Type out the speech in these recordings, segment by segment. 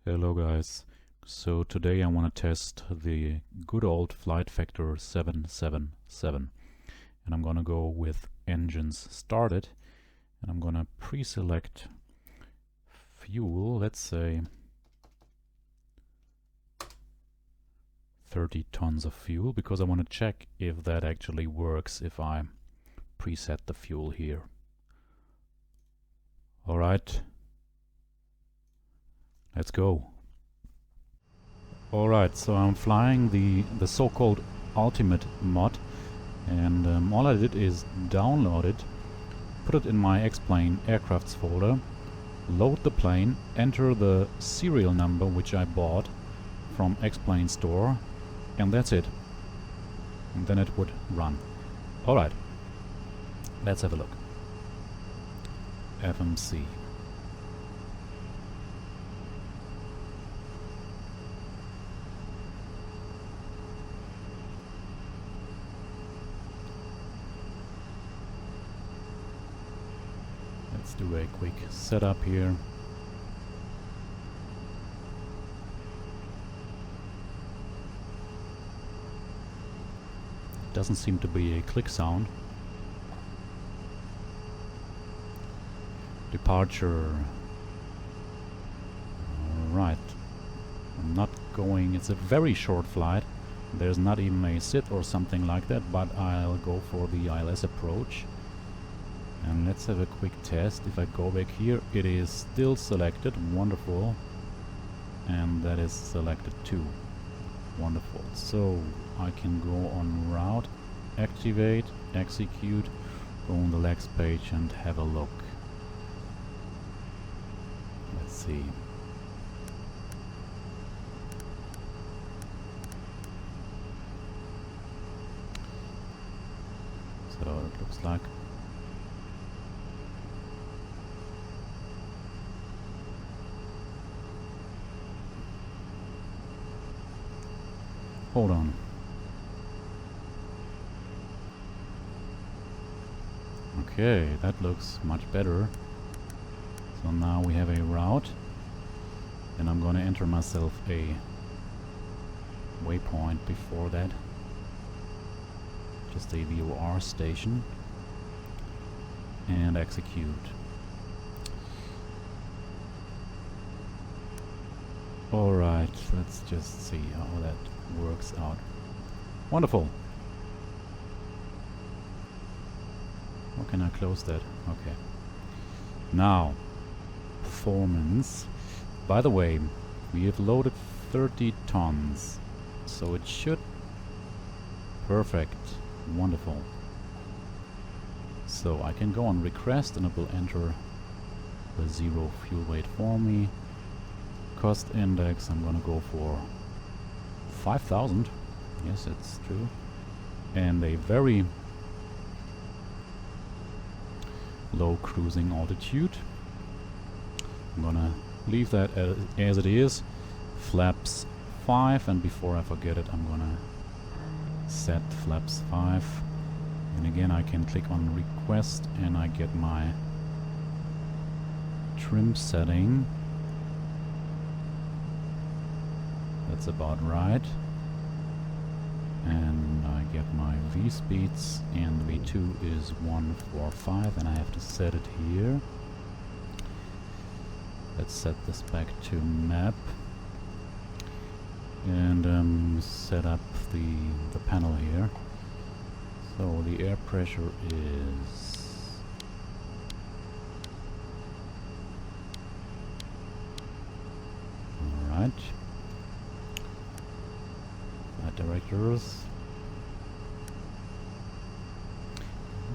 Hello guys, so today I want to test the good old FlightFactor 777 and I'm gonna go with engines started and I'm gonna pre-select fuel, let's say 30 tons of fuel, because I want to check if that actually works if I preset the fuel here. Alright, let's go. Alright, so I'm flying the so-called Ultimate mod, and all I did is download it, put it in my X-Plane Aircrafts folder, load the plane, enter the serial number which I bought from X-Plane store, and that's it. And then it would run. Alright, let's have a look. FMC. Let's do a quick setup here. Doesn't seem to be a click sound. Departure. Alright. I'm not going, it's a very short flight. There's not even a sit or something like that, but I'll go for the Ils Approach. And let's have a quick test. If I go back here, it is still selected. Wonderful. And that is selected too. Wonderful. So I can go on route, activate, execute, go on the next page and have a look. Let's see. So it looks like hold on. Okay, that looks much better. So now we have a route, and I'm gonna enter myself a waypoint before that. Just a VOR station. And execute. Alright, let's just see how that works out. Wonderful. How can I close that? Okay. Now, performance. By the way, we have loaded 30 tons, so it should... Perfect. Wonderful. So I can go on request and it will enter the zero fuel weight for me. Cost index, I'm gonna go for 5,000. Yes, it's true. And a very low cruising altitude. I'm gonna leave that as it is. Flaps 5, and before I forget it, I'm gonna set flaps 5. And again, I can click on request and I get my trim setting. That's about right. And I get my V speeds, and V2 is 145, and I have to set it here. Let's set this back to map and set up the panel here. So the air pressure is alright. Directors.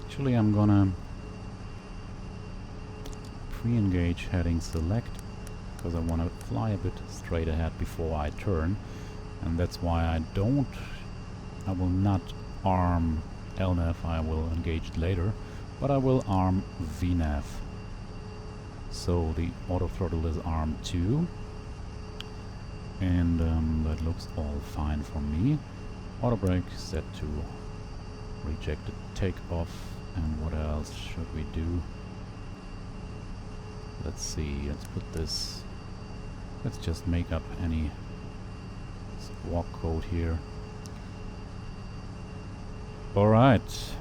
Actually, I'm gonna pre-engage heading select because I want to fly a bit straight ahead before I turn, and that's why I will not arm LNAV. I will engage it later, but I will arm VNAV. So the auto throttle is armed 2. And that looks all fine for me. Auto brake set to rejected takeoff. And what else should we do? Let's see, let's put this Let's just make up any squawk code here. Alright.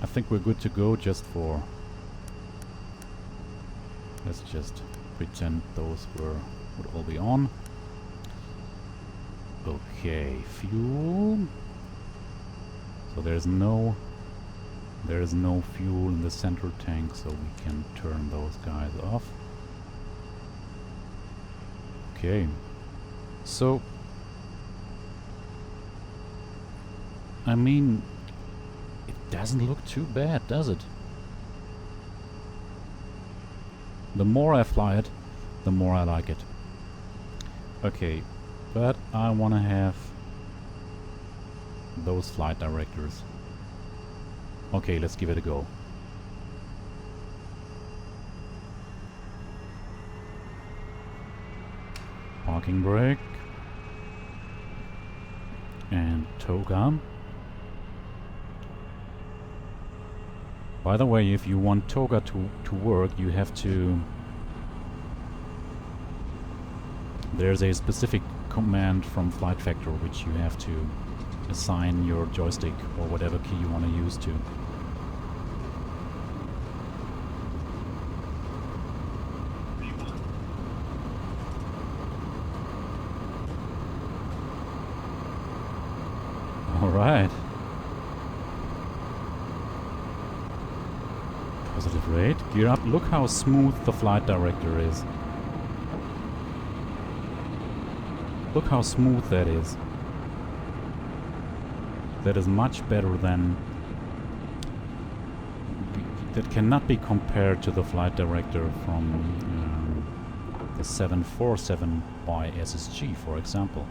I think we're good to go just for... Let's just pretend those would all be on. Okay, fuel. So there's no fuel in the central tank, so we can turn those guys off. Okay. So I mean, it doesn't look too bad, does it? The more I fly it, the more I like it. Okay, but I want to have those flight directors. Okay, let's give it a go. Parking brake. And toga. By the way, if you want toga to work, you have to... There's a specific command from FlightFactor which you have to assign your joystick or whatever key you want to use to. Alright. Positive rate. Gear up. Look how smooth the flight director is. Look how smooth that is. That is much better than... That cannot be compared to the flight director from the 747 by SSG, for example.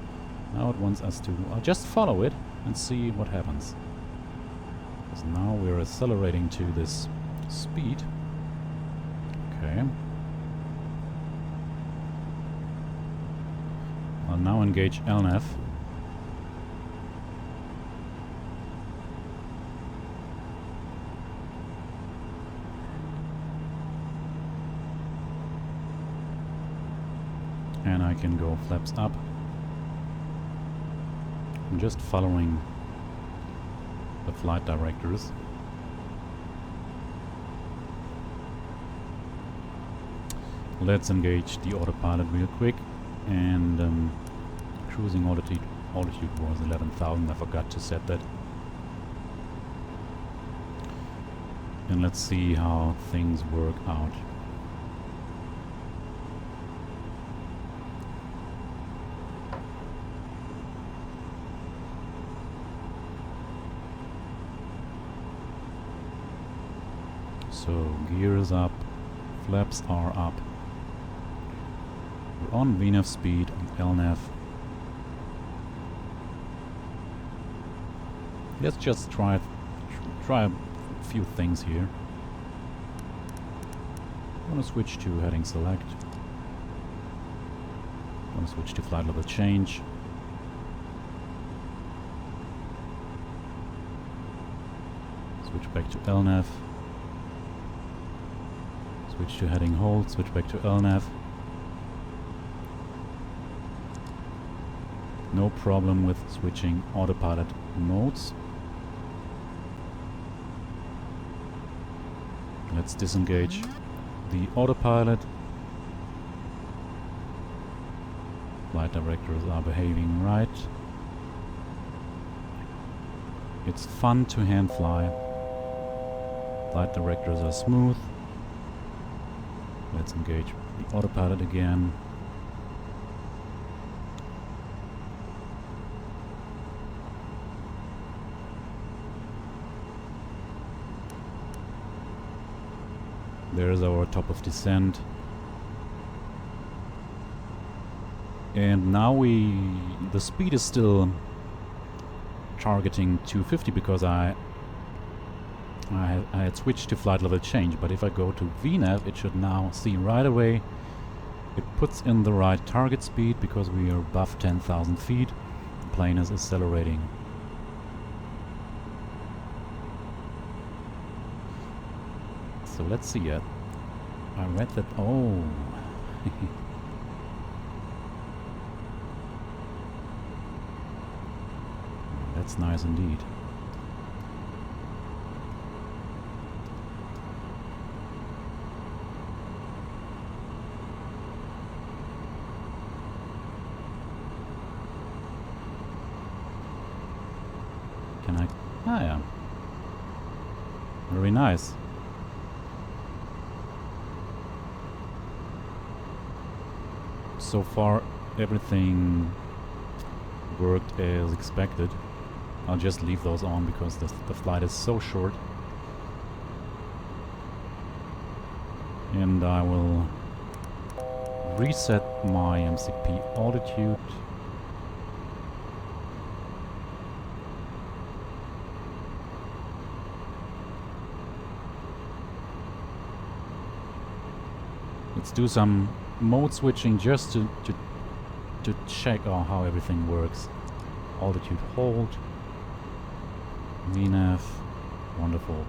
Now it wants us to just follow it and see what happens. Because now we're accelerating to this speed. Okay. I'll now engage LNAV. And I can go flaps up. I'm just following the flight directors. Let's engage the autopilot real quick. And cruising altitude was 11,000. I forgot to set that. And let's see how things work out. So gear is up, flaps are up. We're on VNAV speed, on LNAV. Let's just try a few things here. I want to switch to heading select. I want to switch to flight level change. Switch back to LNAV. Switch to heading hold, switch back to LNAV. No problem with switching autopilot modes. Let's disengage the autopilot. Flight directors are behaving right. It's fun to hand fly. Flight directors are smooth. Let's engage the autopilot again. There's our top of descent. And now the speed is still targeting 250 because I had switched to flight level change, but if I go to VNAV, it should now see right away it puts in the right target speed because we are above 10,000 feet. The plane is accelerating. So let's see it. I read that. Oh, That's nice indeed. Can I? Ah, yeah. Very nice. So far, everything worked as expected. I'll just leave those on because the flight is so short. And I will reset my MCP altitude. Let's do some mode switching just to check out how everything works. Altitude hold. VNAV. Wonderful.